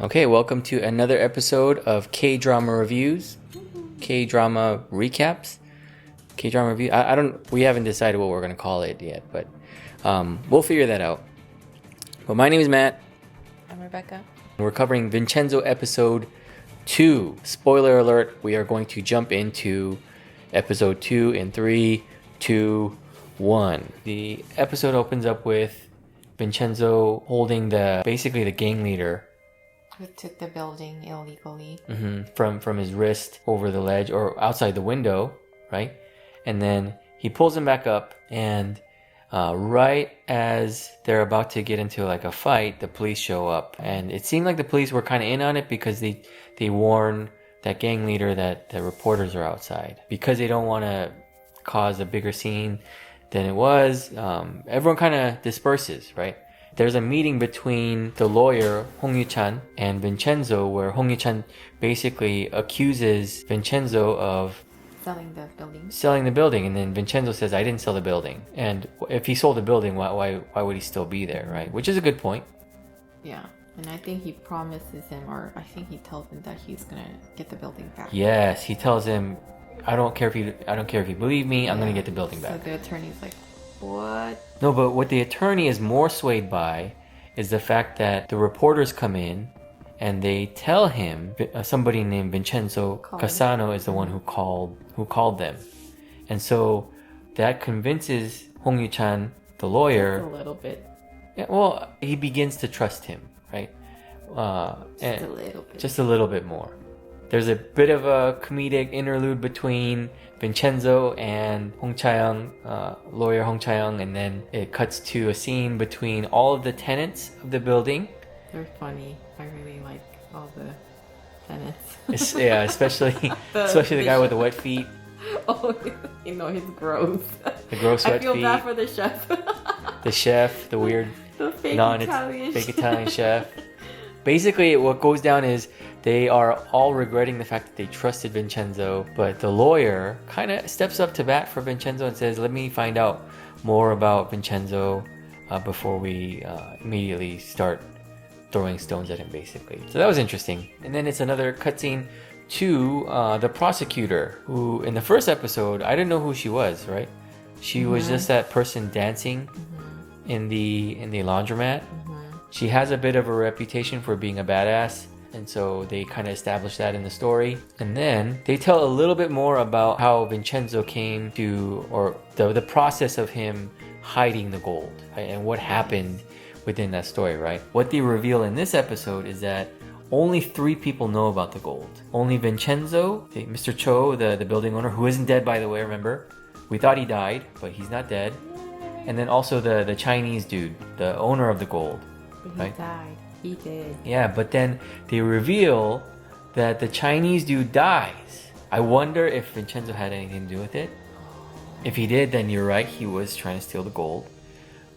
Okay, welcome to another episode of K-Drama Reviews, K-Drama Recaps, K-Drama Review. We haven't decided what we're going to call it yet, but we'll figure that out. But my name is Matt. I'm Rebecca. We're covering Vincenzo episode 2. Spoiler alert, we are going to jump into episode 2 in 3, 2, 1. The episode opens up with Vincenzo holding basically the gang leader Who took the building illegally. from his wrist over the ledge or outside the window, right? And then he pulls him back up, and right as they're about to get into like a fight, the police show up. And it seemed like the police were kind of in on it because they warn that gang leader that the reporters are outside. Because they don't want to cause a bigger scene than it was, everyone kind of disperses, right? There's a meeting between the lawyer, Hong Yu-chan, and Vincenzo, where Hong Yu-chan basically accuses Vincenzo of selling the building. And then Vincenzo says, I didn't sell the building. And if he sold the building, why would he still be there, right? Which is a good point. Yeah. And I think he promises him, or I think he tells him that he's going to get the building back. Yes, he tells him, I don't care if you believe me, I'm going to get the building back. So the attorney's like, what? No, but what the attorney is more swayed by is the fact that the reporters come in and they tell him somebody named Vincenzo Cassano is the one who called them. And so that convinces Hong Yu-chan, the lawyer, Just a little bit. Yeah, well, he begins to trust him, right? Just a little bit. Just a little bit more. There's a bit of a comedic interlude between Vincenzo and Hong Chae-young, lawyer Hong Chae-young, and then it cuts to a scene between all of the tenants of the building. They're funny. I really like all the tenants. Yeah, especially the guy with the wet feet. Oh, you know, he's gross. The gross wet feet. I feel bad for the chef. The chef, the weird fake Italian chef. Basically, what goes down is they are all regretting the fact that they trusted Vincenzo, but the lawyer kind of steps up to bat for Vincenzo and says, let me find out more about Vincenzo before we immediately start throwing stones at him, basically. So that was interesting. And then it's another cutscene to the prosecutor, who in the first episode, I didn't know who she was, right? She was just that person dancing in the laundromat. She has a bit of a reputation for being a badass, and so they kind of establish that in the story. And then they tell a little bit more about how Vincenzo came to, or the process of him hiding the gold, right? And what happened within that story, right? What they reveal in this episode is that only 3 people know about the gold. Only Vincenzo, Mr. Cho, the building owner, who isn't dead, by the way, remember? We thought he died, but he's not dead. And then also the Chinese dude, the owner of the gold. But he right? died. He did. Yeah, but then they reveal that the Chinese dude dies. I wonder if Vincenzo had anything to do with it. If he did, then you're right, he was trying to steal the gold.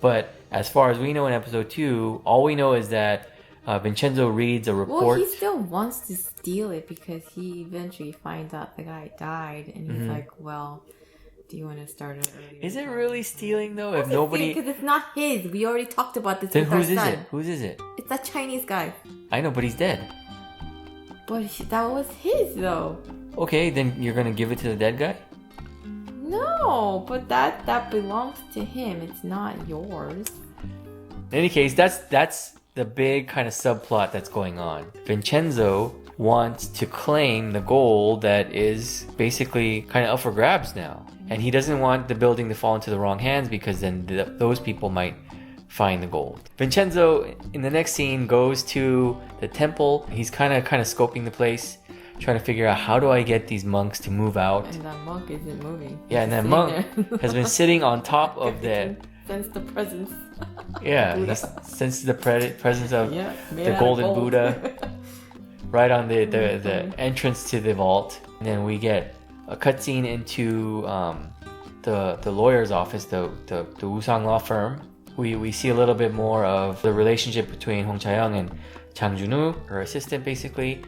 But as far as we know in episode 2, all we know is that Vincenzo reads a report. Well, he still wants to steal it because he eventually finds out the guy died, and he's like, well, do you want to start it earlier? Is it really stealing though? If nobody, because it's not his. We already talked about this. Then with whose our son. is it? Whose is it? It's that Chinese guy. I know, but he's dead. But that was his though. Okay, then you're gonna give it to the dead guy? No, but that belongs to him. It's not yours. In any case, that's the big kind of subplot that's going on. Vincenzo wants to claim the gold that is basically kind of up for grabs now. And he doesn't want the building to fall into the wrong hands because then those people might find the gold. Vincenzo, in the next scene, goes to the temple. He's kind of scoping the place, trying to figure out how do I get these monks to move out. And that monk isn't moving. Yeah, and that monk has been sitting on top of the... Sense the presence. Yeah, he senses the presence of the golden gold. Buddha right on the entrance to the vault. And then we get a cutscene into the lawyer's office, the Wusang law firm. We see a little bit more of the relationship between Hong Chae-young and Chang Jun-woo, her assistant, basically.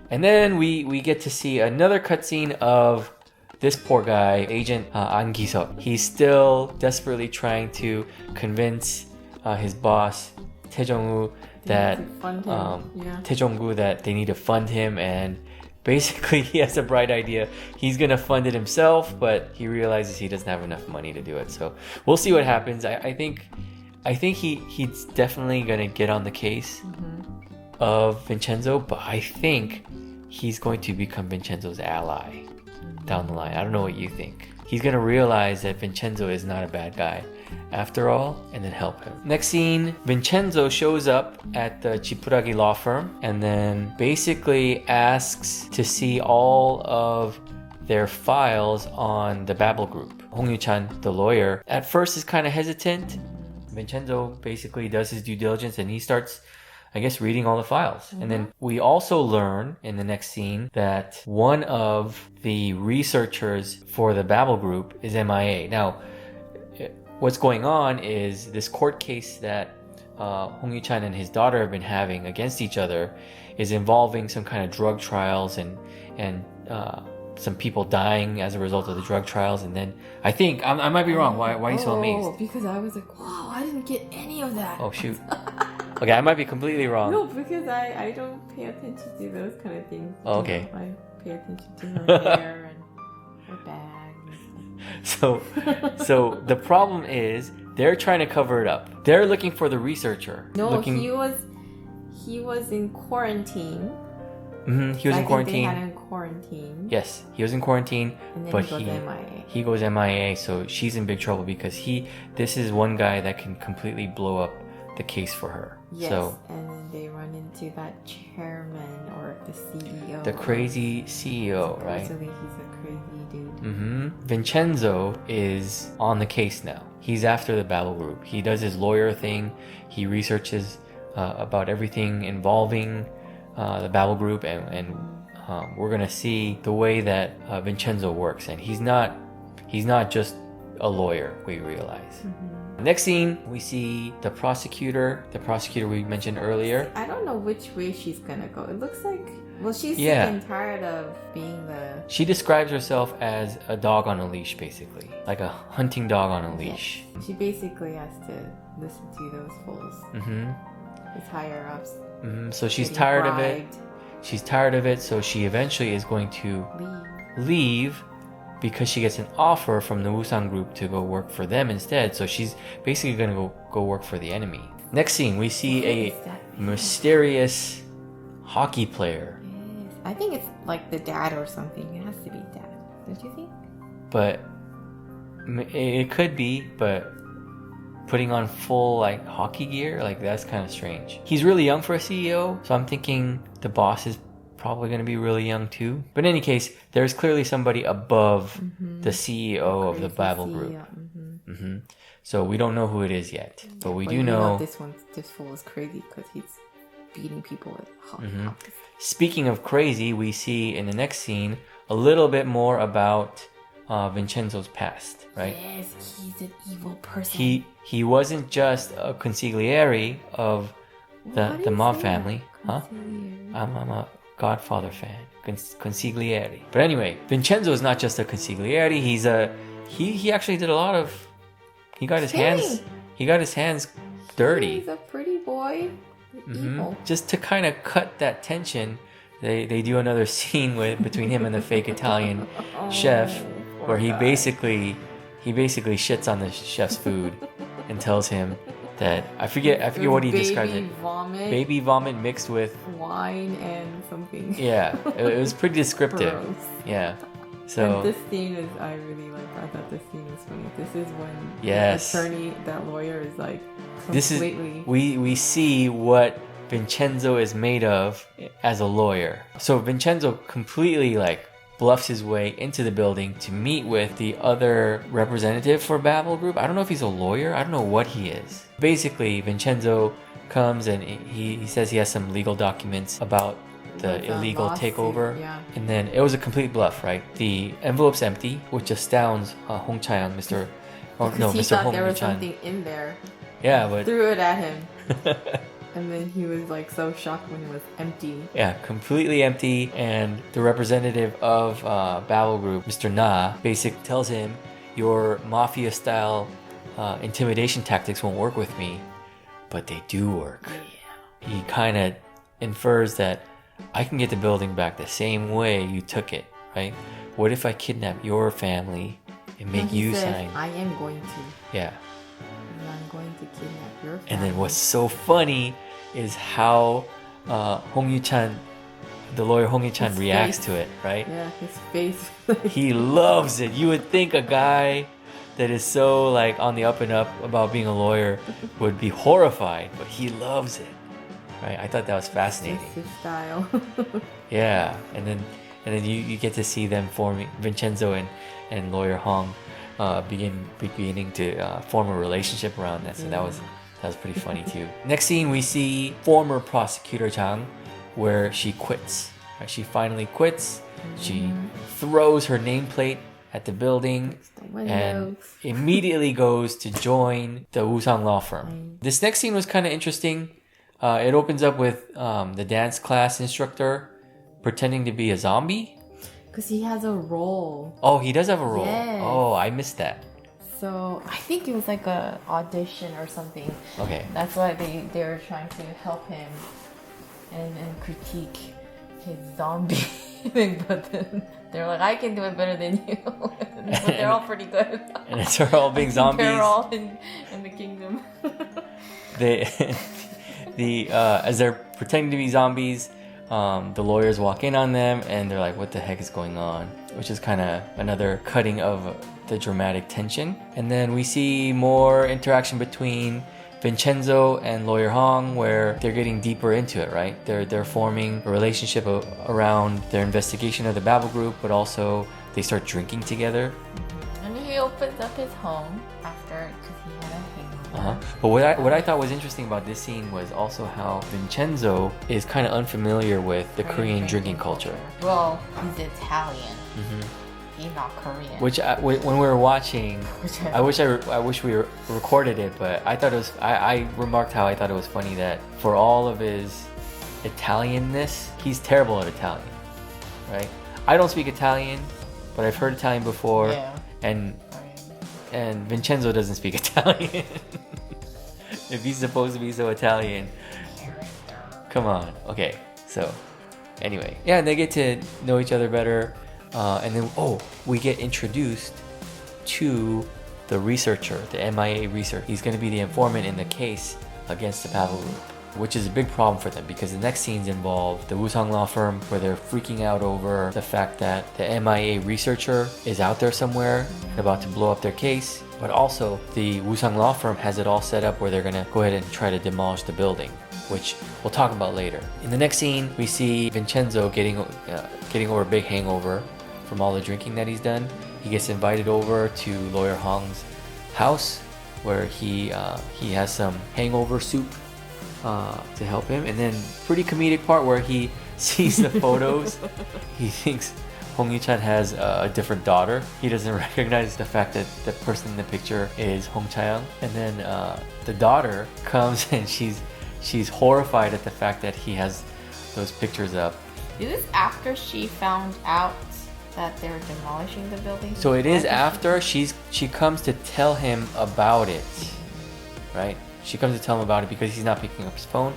And then we get to see another cutscene of this poor guy, Agent An Gi-seok. He's still desperately trying to convince his boss Tae-jung-woo that to fund him. Tae-jung-woo that they need to fund him, and basically he has a bright idea. He's gonna fund it himself, but he realizes he doesn't have enough money to do it. So we'll see what happens. I think he's definitely gonna get on the case of Vincenzo, but I think he's going to become Vincenzo's ally down the line. I don't know what you think. He's gonna realize that Vincenzo is not a bad guy after all, and then help him. Next scene, Vincenzo shows up at the Chipuragi law firm and then basically asks to see all of their files on the Babel group. Hong Yu-chan, the lawyer, at first is kind of hesitant. Vincenzo basically does his due diligence and he starts, I guess, reading all the files. And then we also learn in the next scene that one of the researchers for the Babel group is MIA. Now, what's going on is this court case that Hong Yu-chan and his daughter have been having against each other is involving some kind of drug trials and some people dying as a result of the drug trials. And then I think I might be wrong. Why are you so amazed? Because I was like, wow, I didn't get any of that. Oh shoot. Okay, I might be completely wrong. No, because I don't pay attention to those kind of things. Oh, okay. I pay attention to her hair and her bag. So the problem is they're trying to cover it up. They're looking for the researcher. No, he was in quarantine. He was in quarantine. They had him in quarantine. Yes, he was in quarantine, And then but he goes MIA. he goes MIA. So she's in big trouble because this is one guy that can completely blow up the case for her. Yes, so, and then they run into that chairman or the CEO. The crazy CEO, right? Supposedly he's a crazy dude. Vincenzo is on the case now. He's after the Babel group. He does his lawyer thing. He researches about everything involving the Babel group, and we're gonna see the way that Vincenzo works. And he's not just a lawyer, we realize. Next scene, we see the prosecutor we mentioned earlier. I don't know which way she's gonna go. It looks like, well, she's sick and tired of being She describes herself as a dog on a leash, basically. Like a hunting dog on a leash. She basically has to listen to those fools. These higher ups. So she's tired of it. She's tired of it, so she eventually is going to leave because she gets an offer from the Woosan group to go work for them instead. So she's basically going to go work for the enemy. Next scene, we see a mysterious hockey player. Yes. I think it's like the dad or something. It has to be dad. Don't you think? But it could be, but putting on full like hockey gear, like that's kind of strange. He's really young for a CEO, so I'm thinking the boss is probably going to be really young too. But in any case, there's clearly somebody above the CEO of the Babel group. So we don't know who it is yet, but we do know this fool is crazy because he's beating people with hockey. Speaking of crazy, we see in the next scene a little bit more about Vincenzo's past, right? Yes, he's an evil person. He wasn't just a consigliere of the mob family, huh? I'm a Godfather fan, consigliere. But anyway, Vincenzo is not just a consigliere. He actually did a lot of. He got his hands dirty. He's a pretty boy. Evil. Just to kind of cut that tension, they do another scene between him and the fake Italian chef, where he basically shits on the chef's food and tells him that I forget what he describes it. Baby vomit mixed with wine and something. Yeah, it was pretty descriptive. Gross. Yeah. So and this scene is, I really like. I thought this scene was funny. This is when yes, the attorney, that lawyer, is like completely. This is we see what Vincenzo is made of as a lawyer. So Vincenzo completely like bluffs his way into the building to meet with the other representative for Babel Group. I don't know if he's a lawyer. I don't know what he is. Basically, Vincenzo comes and he says he has some legal documents about the illegal takeover. Yeah. And then it was a complete bluff, right? The envelope's empty, which astounds Hong Chae-young, Mr. He thought Hong there was Yu-chan. something in there. Yeah, but threw it at him. And then he was like so shocked when it was empty. Yeah, completely empty. And the representative of Babel Group, Mr. Na, basically tells him, your mafia-style intimidation tactics won't work with me. but they do work. Yeah. He kind of infers that I can get the building back the same way you took it, right? What if I kidnap your family and make He you says, sign? I am going to. Yeah. I'm going to kidnap your family. And then what's so funny is how Hong Yu-chan, the lawyer Hong Yu-chan, His reacts face. to it, right? Yeah, his face. He loves it. You would think a guy that is so like on the up and up about being a lawyer would be horrified, but he loves it, right? I thought that was fascinating. That's his style. Yeah, and then you get to see them forming, Vincenzo and lawyer Hong beginning to form a relationship around that. So that was pretty funny too. Next scene we see former prosecutor Chang, where she quits. Right? She finally quits. She throws her nameplate at the building and immediately goes to join the Wusang law firm. This next scene was kind of interesting. It opens up with the dance class instructor pretending to be a zombie. Because he has a role. Oh, he does have a role. Yes. Oh, I missed that. So I think it was like a audition or something. Okay. That's why they were trying to help him and critique his zombie thing. But then they're like, I can do it better than you. But they're all pretty good. And it's all being zombies. They're all in the kingdom. As they're pretending to be zombies, the lawyers walk in on them and they're like, what the heck is going on? Which is kind of another cutting of the dramatic tension. And then we see more interaction between Vincenzo and lawyer Hong, where they're getting deeper into it, right? They're forming a relationship around their investigation of the Babel group, but also they start drinking together. And he opens up his home after, because he had a hangover. But what I thought was interesting about this scene was also how Vincenzo is kind of unfamiliar with the Korean drinking culture. Well, he's Italian. He's not Korean. Which when we were watching, I wish we recorded it, but I thought it was. I remarked how I thought it was funny that for all of his Italianness, he's terrible at Italian, right? I don't speak Italian, but I've heard Italian before, and Vincenzo doesn't speak Italian. If he's supposed to be so Italian, come on. Okay, so anyway, yeah, they get to know each other better. And then, we get introduced to the researcher, the MIA researcher. He's going to be the informant in the case against the Babel group, which is a big problem for them because the next scenes involve the Wusang law firm, where they're freaking out over the fact that the MIA researcher is out there somewhere and about to blow up their case. But also, the Wusang law firm has it all set up where they're going to go ahead and try to demolish the building, which we'll talk about later. In the next scene, we see Vincenzo getting over a big hangover from all the drinking that he's done. He gets invited over to lawyer Hong's house, where he has some hangover soup to help him. And then pretty comedic part where he sees the photos. He thinks Hong Yu-chan has a different daughter. He doesn't recognize the fact that the person in the picture is Hong Chae-young. And then the daughter comes and she's horrified at the fact that he has those pictures up. Is this after she found out that they're demolishing the building? So it is after she comes to tell him about it, right? She comes to tell him about it because he's not picking up his phone.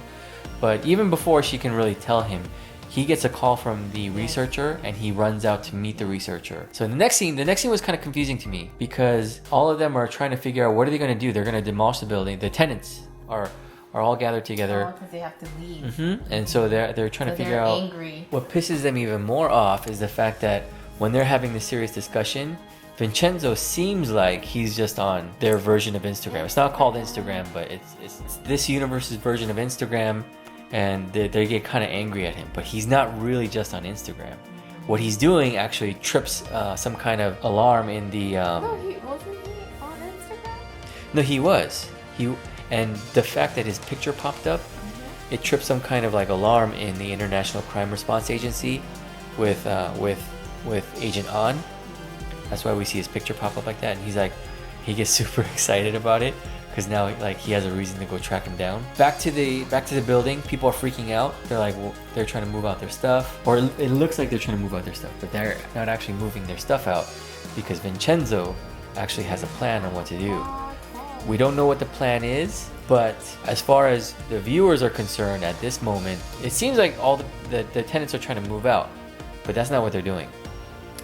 But even before she can really tell him, he gets a call from the researcher and he runs out to meet the researcher. So the next scene was kind of confusing to me because all of them are trying to figure out what are they going to do. They're going to demolish the building. The tenants are all gathered together. Because they have to leave. And so they're trying to figure out. Angry. What pisses them even more off is the fact that when they're having this serious discussion, Vincenzo seems like he's just on their version of Instagram. It's not called Instagram, but it's this universe's version of Instagram, and they get kind of angry at him. But he's not really just on Instagram. What he's doing actually trips some kind of alarm in the. No, wasn't he on Instagram? No, he was. And the fact that his picture popped up, it tripped some kind of like alarm in the International Crime Response Agency with Agent An. That's why we see his picture pop up like that, and he gets super excited about it because now like he has a reason to go track him down. Back to the building, people are freaking out. They're trying to move out their stuff, or it looks like they're trying to move out their stuff, but they're not actually moving their stuff out because Vincenzo actually has a plan on what to do. We don't know what the plan is, But as far as the viewers are concerned at this moment, it seems like all the tenants are trying to move out, but that's not what they're doing.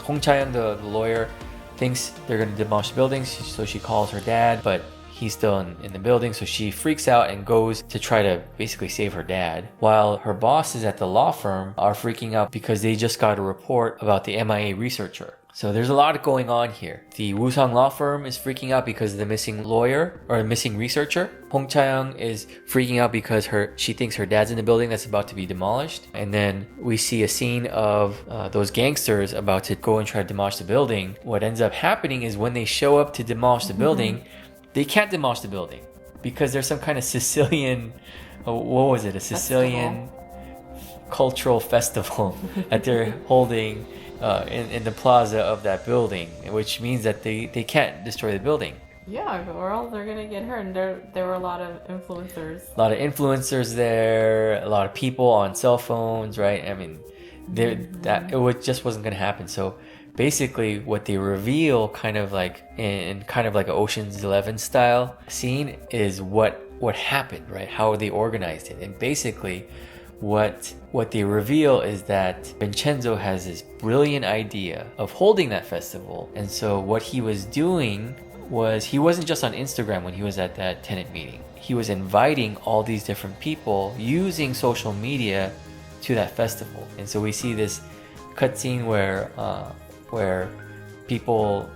Hong Chae-young, the lawyer, thinks they're going to demolish the buildings, so she calls her dad, but he's still in the building, so she freaks out and goes to try to basically save her dad, while her bosses at the law firm are freaking out because they just got a report about the MIA researcher. So there's a lot going on here. The Wusong law firm is freaking out because of the missing lawyer or missing researcher. Hong Chae-young is freaking out because she thinks her dad's in the building that's about to be demolished. And then we see a scene of those gangsters about to go and try to demolish the building. What ends up happening is when they show up to demolish the building, they can't demolish the building because there's some kind of Sicilian, what was it? A Sicilian cultural festival that they're holding in the plaza of that building, which means that they can't destroy the building. Yeah, or else they're gonna get hurt. And there were a lot of influencers. A lot of influencers there, a lot of people on cell phones, right? I mean, just wasn't gonna happen. So basically, what they reveal, kind of like in kind of like an Ocean's 11 style scene, is what happened, right? How they organized it, and basically, what they reveal is that Vincenzo has this brilliant idea of holding that festival. And so what he was doing was, he wasn't just on Instagram when he was at that tenant meeting. He was inviting all these different people using social media to that festival. And so we see this cutscene where people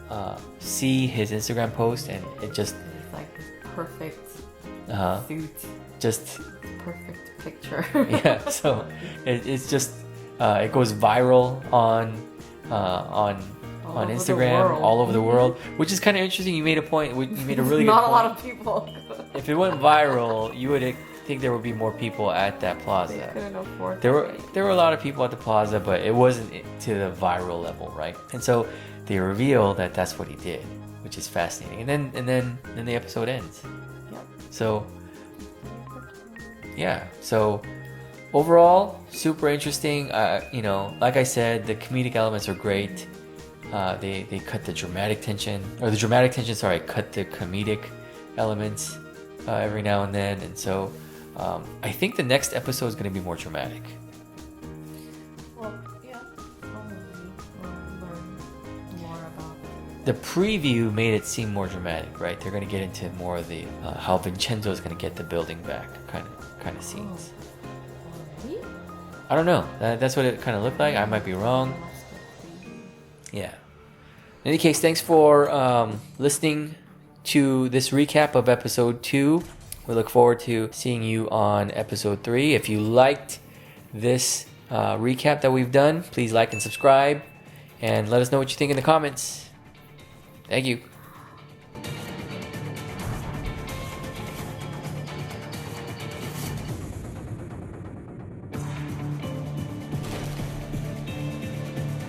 see his Instagram post, and it just... It's like perfect suit. Just... perfect picture. Yeah, so it's just it goes viral on Instagram all over the world, which is kind of interesting. You made a point. You made a really good point. Not a lot of people. If it went viral, you would think there would be more people at that plaza. They couldn't afford. There were a lot of people at the plaza, but it wasn't to the viral level, right? And so they reveal that that's what he did, which is fascinating. And then the episode ends. Yep. So. Yeah, so overall, super interesting. Like I said, the comedic elements are great. They cut the dramatic tension, cut the comedic elements every now and then. And so I think the next episode is going to be more dramatic. Well, yeah, probably we'll learn more about it. The preview made it seem more dramatic, right? They're going to get into more of the how Vincenzo is going to get the building back kind of scenes. Already? I don't know. That's what it kind of looked like. I might be wrong. Yeah. In any case, thanks for listening to this recap of episode 2. We look forward to seeing you on episode 3. If you liked this recap that we've done, please like and subscribe, and let us know what you think in the comments. Thank you.